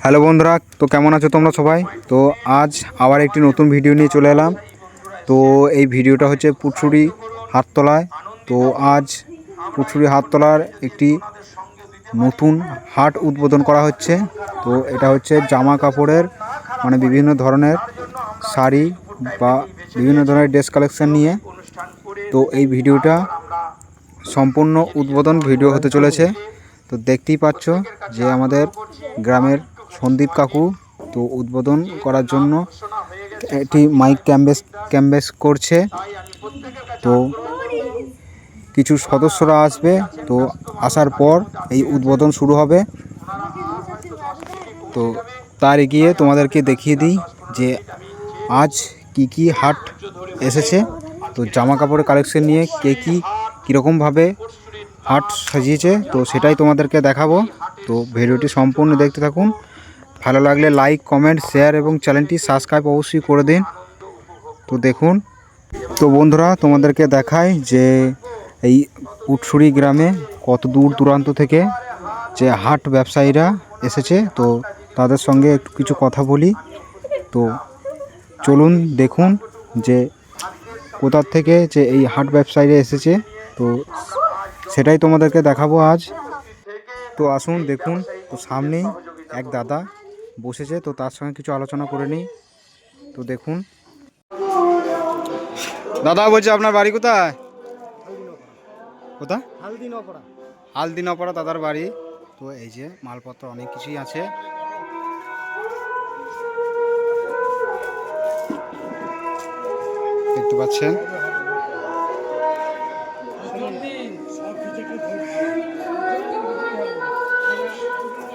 Hello বন্ধুরা, তো কেমন আছো তোমরা সবাই? তো আজ আবার একটি নতুন ভিডিও নিয়ে চলে এলাম। তো এই ভিডিওটা হচ্ছে পুটসুরি হাটতলায়। তো আজ পুটসুরি হাটতলার একটি নতুন হাট উদ্বোধন করা হচ্ছে। তো এটা হচ্ছে জামা কাপড়ের মানে বিভিন্ন ধরনের শাড়ি বা বিভিন্ন ধরনের ড্রেস কালেকশন নিয়ে। তো এই ভিডিওটা সম্পূর্ণ উদ্বোধন ভিডিও হতে চলেছে। তো দেখতেই পাচ্ছ যে আমাদের গ্রামের সন্দীপ কাকু তো উদ্বোধন করার জন্য একটি মাইক ক্যাম্বেস করছে। তো কিছু সদস্যরা আসবে, তো আসার পর এই উদ্বোধন শুরু হবে। তো তার এগিয়ে তোমাদেরকে দেখিয়ে দিই যে আজ কি হাট এসেছে। তো জামা কাপড়ের কালেকশন নিয়ে কে কীরকমভাবে হাট সাজিয়েছে তো সেটাই তোমাদেরকে দেখাবো। তো ভিডিওটি সম্পূর্ণ দেখতে থাকুন। ভালো লাগলে লাইক, কমেন্ট, শেয়ার এবং চ্যানেলটি সাবস্ক্রাইব অবশ্যই করে দিন। তো দেখুন, তো বন্ধুরা তোমাদেরকে দেখাই যে এই পুটসুরি গ্রামে কত দূর দূরান্ত থেকে যে হাট ব্যবসায়ীরা এসেছে। তো তাদের সঙ্গে একটু কিছু কথা বলি। তো চলুন দেখুন যে কোথার থেকে যে এই হাট ব্যবসায়ীরা এসেছে, তো সেটাই তোমাদেরকে দেখাবো আজ। তো আসুন দেখুন, তো সামনেই এক দাদা বসেছে, তো তার সঙ্গে কিছু আলোচনা করে নিই। তো দেখুন, দাদা বলছে আপনার বাড়ি কোথায়? কোথায়? হালদিনপাড়া দাদার বাড়ি। তো এই যে মালপত্র অনেক কিছুই আছে। দেখতে পাচ্ছেন।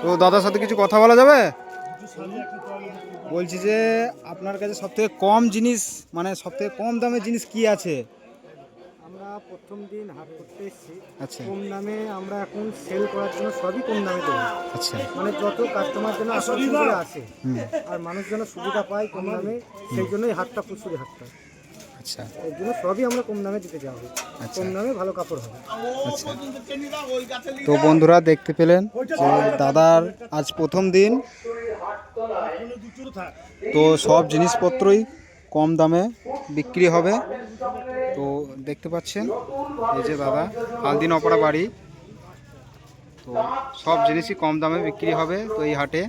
তো দাদার সাথে কিছু কথা বলা যাবে? বলছি যে আপনার কাছে সবথেকে কম জিনিস মানে সবথেকে কম দামের জিনিস কি আছে? আমরা প্রথম দিন হাট করতে এসেছি। আচ্ছা কম দামে আমরা এখন সেল করার জন্য সবই কম দামে দেবো। আচ্ছা, মানে যত কাস্টমার যেন আকর্ষণ করে আসে আর মানুষ যেন সুবিধা পায় কম দামে, সেই জন্যই হাটটা পুরসুরি হাটটা। আচ্ছা এর জন্য সবই আমরা কম দামে দিতে যাবো। আচ্ছা কম দামে ভালো কাপড় হবে। আচ্ছা। তো বন্ধুরা দেখতে পেলেন যে দাদার আজ প্রথম দিন, তো সব জিনিসপত্রই কম দামে বিক্রি হবে। তো দেখতে পাচ্ছেন এই যে দাদা, হালদিনপাড়া বাড়ি। তো সব জিনিসই কম দামে বিক্রি হবে তো এই হাটে।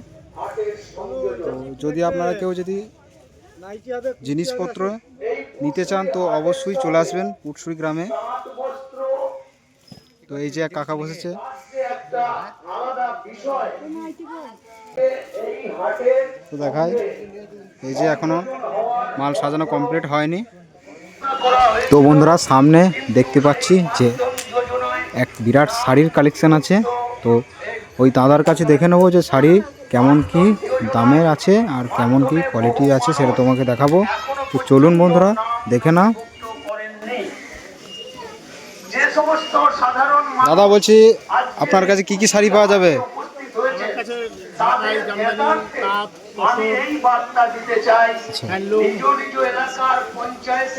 তো যদি আপনারা কেউ যদি জিনিসপত্র নিতে চান তো অবশ্যই চলে আসবেন পুটসুরি গ্রামে। তো এই যে এক কাকা বসেছে। তো দেখায় এই যে এখনো মাল সাজানো কমপ্লিট হয়নি। তো বন্ধুরা সামনে দেখতে পাচ্ছি যে এক বিরাট শাড়ির কালেকশন আছে। তো ওই দাদার কাছে দেখে নেবো যে শাড়ি কেমন কি দামের আছে আর কেমন কি কোয়ালিটি আছে সেটা তোমাকে দেখাবো। তো চলুন বন্ধুরা দেখে নাও। দাদা বলছি আপনার কাছে কি শাড়ি পাওয়া যাবে?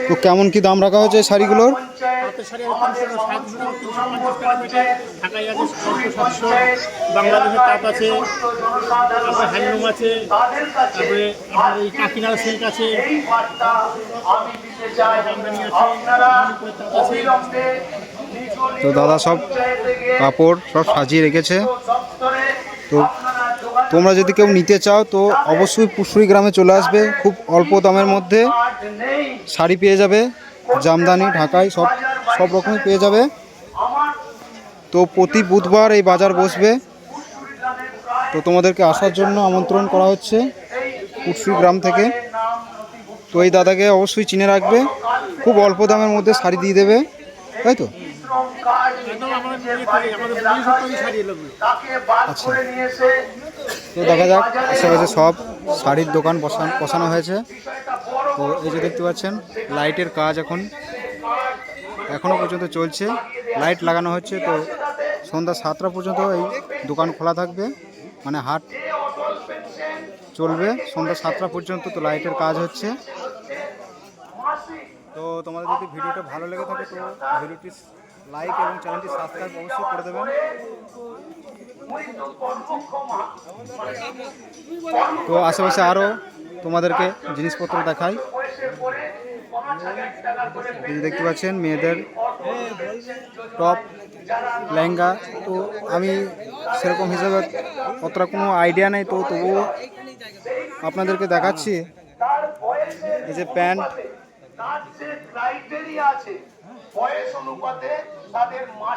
তো কেমন কি দাম রাখা হয়েছে শাড়িগুলোর? বাংলাদেশের তাঁত আছে, তারপরে হ্যান্ডলুম আছে, তারপরে আপনার এই কাকিনাড়া সিল্ক আছে, তো দাদা সব কাপড় সব সাজিয়ে রেখেছে। তো তোমরা যদি কেউ নিতে চাও তো অবশ্যই পুটসুরি গ্রামে চলে আসবে। খুব অল্প দামের মধ্যে শাড়ি পেয়ে যাবে, জামদানি, ঢাকাই সব রকমই পেয়ে যাবে। তো প্রতি বুধবার এই বাজার বসবে। তো তোমাদেরকে আসার জন্য আমন্ত্রণ করা হচ্ছে পুটসুরি গ্রাম থেকে। তো এই দাদাকে অবশ্যই চিনে রাখবে, খুব অল্প দামের মধ্যে শাড়ি দিয়ে দেবে, তাই তো? আচ্ছা, তো দেখা যাক। আশেপাশে সব শাড়ির দোকান বসানো হয়েছে। তো এই যে দেখতে পাচ্ছেন লাইটের কাজ এখনও পর্যন্ত চলছে, লাইট লাগানো হচ্ছে। তো সন্ধ্যা 7টা পর্যন্ত এই দোকান খোলা থাকবে, মানে হাট চলবে সন্ধ্যা 7টা পর্যন্ত। তো লাইটের কাজ হচ্ছে। তো তোমাদের যদি ভিডিওটা ভালো লেগে থাকে তো ভিডিওটি লাইক এবং চ্যানেলটি সাবস্ক্রাইব অবশ্যই করে দেবেন। তো আশেপাশে আরও তোমাদেরকে জিনিসপত্র দেখাই। এই যে দেখতে পাচ্ছেন মেয়েদের টপ লেহেঙ্গা। তো আমি সেরকম হিসেবে অতটা কোনো আইডিয়া নেই, তো তবুও আপনাদেরকে দেখাচ্ছি। এই যে প্যান্ট,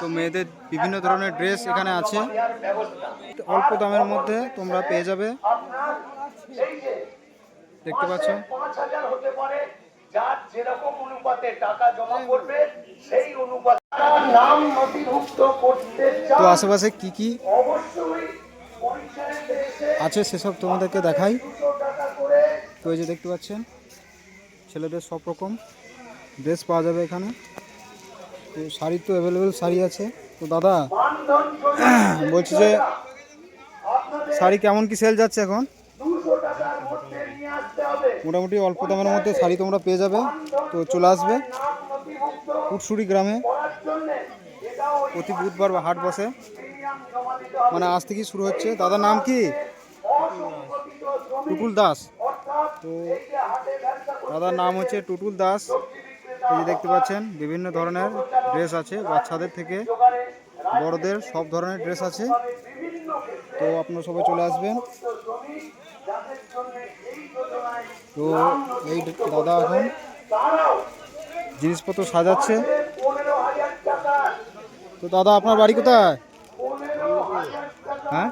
তো মেয়েদের বিভিন্ন ধরনের ড্রেস এখানে আছে, অল্প দামের মধ্যে তোমরা পেয়ে যাবে। দেখতে পাচ্ছ, যার যেরকম অনুপাতে টাকা জমা করবে সেই অনুপাতে নাম নথিভুক্ত করতে তো আশেপাশে কি কি অবশ্যই পরিচয়তে এসে আছে সেসব তোমাদেরকে দেখাই। 200 টাকা করে তো এই যে দেখতে পাচ্ছেন ছেলেদের সব রকম ড্রেস পাওয়া যাবে এখানে। তো শাড়ি তো অ্যাভেলেবেল শাড়ি আছে। তো দাদা মানধন বলছি যে শাড়ি কেমন কি সেল যাচ্ছে এখন? 200 টাকার মধ্যে নিয়ে আসতে হবে। মোটামুটি অল্প দামের মধ্যে শাড়ি তোমরা পেয়ে যাবে। তো চলে আসবে নাম নথিভুক্ত কুটসুরি গ্রামে। করার জন্য এটাও প্রতি বুধবার বা হাট বসে, প্রিমিয়াম জমা দিতে হবে। মানে আজ থেকেই শুরু হচ্ছে। দাদার নাম কি? অসংগঠিত শ্রমিক টুটুল দাস। অর্থাৎ তো এই যে হাটে ব্যবসা করতে দাদার নাম হচ্ছে টুটুল দাস। এই যে দেখতে পাচ্ছেন বিভিন্ন ধরনের ড্রেস আছে, বাচ্চাদের থেকে জোগাড়ে বড়দের সব ধরনের ড্রেস আছে। বিভিন্ন ক্ষেত্রে তো আপনারা সবাই চলে আসবেন। শ্রমিক যাদের জন্য এই যোজনায় তো এই দাদা এখন তারাও জিনিসপত্র সাজাচ্ছে। 15,000 টাকা তো দাদা আপনার বাড়ি কোথায়? 15,000 টাকা হ্যাঁ,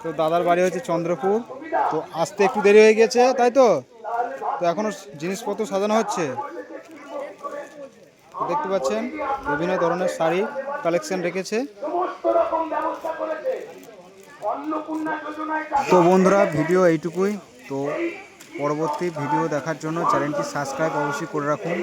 তো দাদার বাড়ি হচ্ছে চন্দ্রপুর। তো আসতে একটু দেরি হয়ে গেছে, তাই তো? তো এখনও জিনিসপত্র সাজানো হচ্ছে। তো দেখতে পাচ্ছেন বিভিন্ন ধরনের শাড়ি কালেকশন রেখেছে। সমস্ত রকম ব্যবস্থা করেছে। অন্নপূর্ণা যোজনায় তো বন্ধুরা ভিডিও এইটুকুই। তো পরবর্তী ভিডিও দেখার জন্য চ্যানেলটি সাবস্ক্রাইব অবশ্যই করে রাখুন।